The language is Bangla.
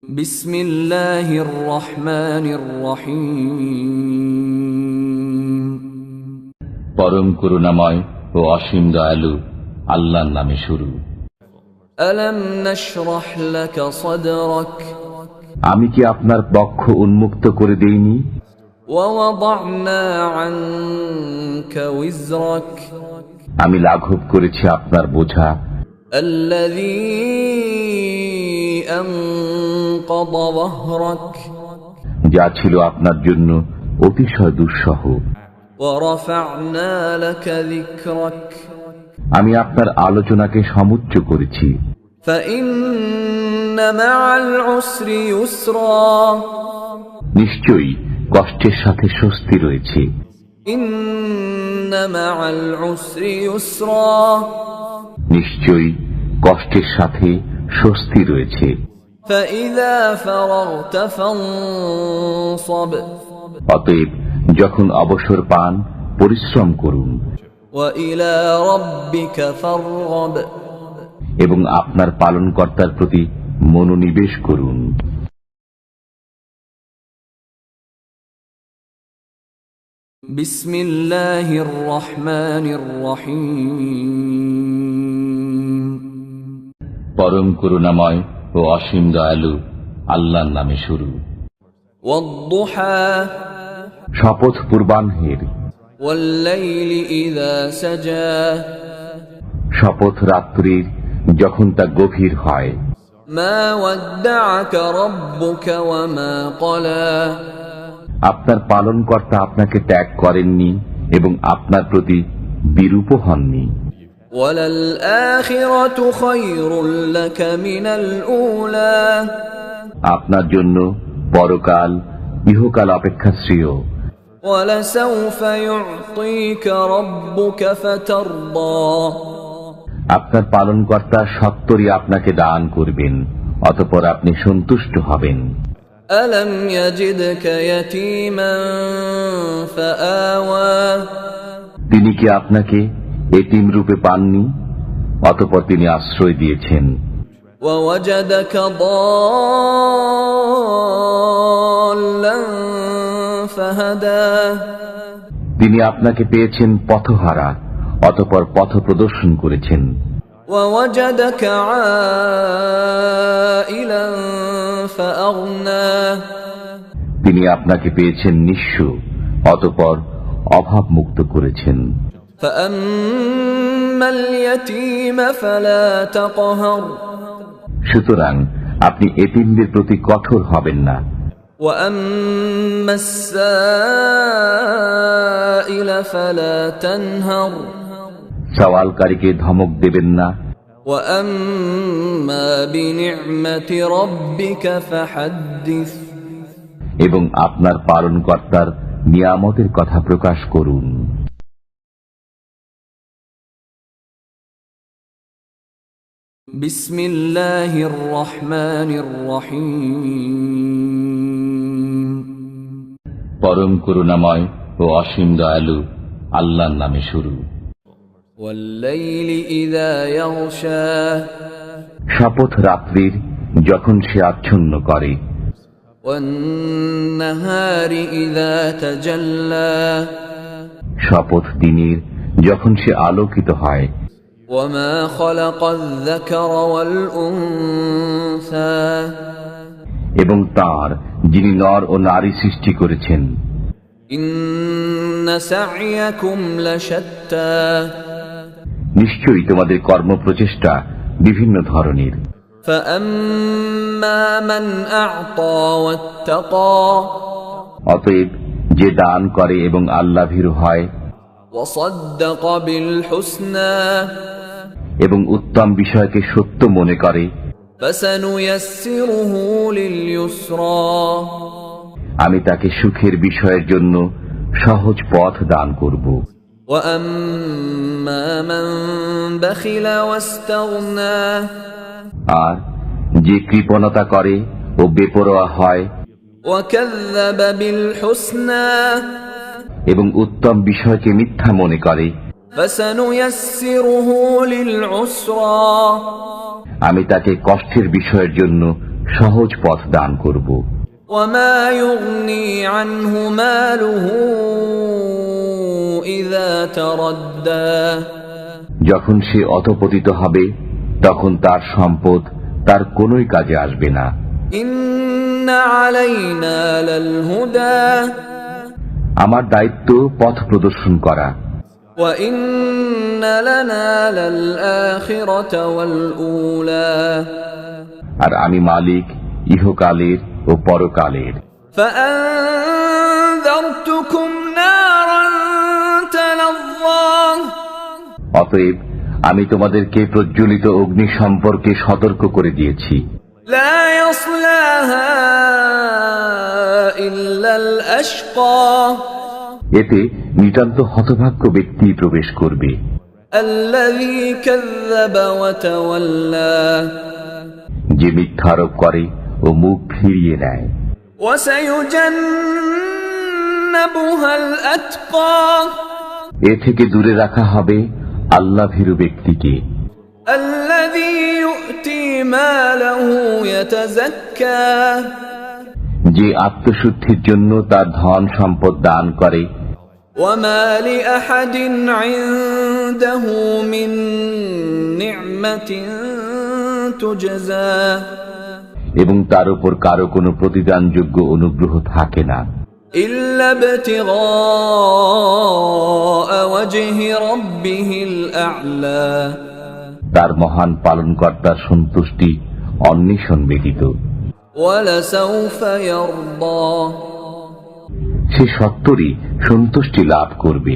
বিসমিল্লাহির রহমানির রহিম। পরম করুণাময় ও অসীম দয়ালু আল্লাহর নামে শুরু। আলাম নাশরাহ লাকা সাদরাক, আমি কি আপনার বক্ষ উন্মুক্ত করে দেইনি? ওয়া ওয়াদা'না আনকা উযরাক, আমি লাঘব করেছি আপনার বোঝা, আল্লাযী আনকাযা যহরাক, যা ছিল আপনার জন্য অতিশয় দুঃসহ। ওয়া রাফা'না লাকা যিকরাক, আমি আপনার আলোচনাকে সমুচ্চ করেছি। ফাইন্না মা'আল উসরি ইউসরা, নিশ্চয়ই কষ্টের সাথে স্বস্তি রয়েছে। ইন্না মা'আল উসরি ইউসরা, নিশ্চয়ই কষ্টের সাথে স্বস্তি রয়েছে। ফাইযা ফারাগতা ফানসাব, অতএব যখন অবসর পান পরিশ্রম করুন ওয়া ইলা রাব্বিকা ফারগাব, এবং আপনার পালনকর্তার প্রতি মনোনিবেশ করুন। বিসমিল্লাহির রহমানির রহিম। পরম করুণাময় ও অসীম দয়ালু আল্লাহর নামে শুরু। ওয়াদ-দুহা, শপথ পূর্বাহ্নের, ওয়াল-লাইলি ইযা সাজা, শপথ রাত্রির যখন তা গভীর হয়। মা ওয়াদ্দা'আকা রাব্বুকা ওয়া মা ক্বালা, আপনার পালনকর্তা আপনাকে ত্যাগ করেননি এবং আপনার প্রতি বিরূপ হননি। ওয়ালাল আখিরাতু খায়রুল লাকা মিনাল উলা, আপনার জন্য পরকাল ইহকাল অপেক্ষা শ্রেয়। ওয়ালাসাউফা ইউ'তিকা রাব্বুকা ফাতারদা, আপনার পালনকর্তা সত্তরই আপনাকে দান করবেন, অতঃপর আপনি সন্তুষ্ট হবেন। আলাম ইয়াজিদকা ইয়াতীমান ফাআওয়া, তিনি কি আপনাকে এতিম রূপে পাননি, অতঃপর তিনি আশ্রয় দিয়েছেন। ওয়া ওয়াজাদাকা দাল্লান ফাহাদা, তিনি আপনাকে পেয়েছেন পথহারা, অতঃপর পথ প্রদর্শন করেছেন। ওয়া ওয়াজাদাকা আইলান ফাআগনা, তিনি আপনাকে পেয়েছেন নিঃস্ব, অতঃপর অভাব মুক্ত করেছেন। ফাআম্মাল ইয়াতীমা ফালা তাকহার, সুতরাং আপনি এতিমদের প্রতি কঠোর হবেন না। ওয়া আম্মাস সাইলা ফালা তানহার, সওয়ালকারীকে ধমক দেবেন না। ওয়া আম্মা বিনি'মাতি রাব্বিকা ফাহাদ্দিস, এবং আপনার পালনকর্তার নিয়ামতের কথা প্রকাশ করুন। বিসমিল্লাহির রহমানির রহিম। পরম করুণাময় ও অসীম দয়ালু আল্লাহর নামে শুরু। ওয়াল-লাইলি ইযা ইয়াগশা, শপথ রাত্রির যখন সে আচ্ছন্ন করে। ওয়ান-নাহারি ইযা তাজাল্লা, শপথ দিনের যখন সে আলোকিত হয়। ওয়া মা খালাকায-যাকারা ওয়াল-উনসা, এবং তার যিনি নর ও নারী সৃষ্টি করেছেন। ইন্না সা'য়াকুম লাশাত্তা, নিশ্চয়ই তোমাদের কর্মপ্রচেষ্টা বিভিন্ন ধরনের। ফাআম্মা মান আ'তা ওয়াত্তাকা, অতএব যে দান করে এবং আল্লাহভীরু হয় ওয়া সাদ্দাকা বিল হুসনা, এবং উত্তম বিষয়কে সত্য মনে করে, ফাসানুয়াসসিরুহু লিল ইউসরা, আমি তাকে সুখের বিষয়ের জন্য সহজ পথ দান করব। ওয়া আম্মা মান বাখিলা ওয়াস্তাগনা, আর যে কৃপণতা করে ও বেপরোয়া হয় ওয়া কাযযাবা বিল হুসনা, এবং উত্তম বিষয়কে মিথ্যা মনে করে, ফাসানুয়াসসিরুহু লিল উসরা, আমি তাকে কষ্টের বিষয়ের জন্য সহজ পথ দান করব। وما يغني عنه ماله إذا تردى যখন সে অধঃপতিত হবে তখন তার সম্পদ তার কোনোই কাজে আসবে না। إن علينا للهدى আমার দায়িত্ব পথ প্রদর্শন করা, وإن لنا للآخرة والأولى আর আমি মালিক ইহকালের ও পরকালের। فأنذرتكم نارا تلظى অতএব আমি তোমাদেরকে প্রজ্বলিত অগ্নি সম্পর্কে সতর্ক করে দিয়েছি। لا يصلاها إلا الأشقى এতে নিতান্ত হতভাগ্য ব্যক্তি প্রবেশ করবে, الذي كذب وتولى যে মিথ্যারোপ করে ও মুখ ফিরিয়ে নেয়। وسيجنبها الأتقى এ থেকে দূরে রাখা হবে আল্লাহ ভীরু ব্যক্তিকে, الذي يؤتي ماله يتزكى যে আত্মশুদ্ধির জন্য তার ধন সম্পদ দান করে। وما لأحد عنده من نعمة تجزى এবং তার উপর কারো কোনো প্রতিদানযোগ্য অনুগ্রহ থাকে না, إلا ابتغاء وجه ربه الأعلى তার মহান পালনকর্তার সন্তুষ্টি অন্বেষণ ব্যতীত। ولسوف يرضى সে সত্তরই সন্তুষ্টি লাভ করবে।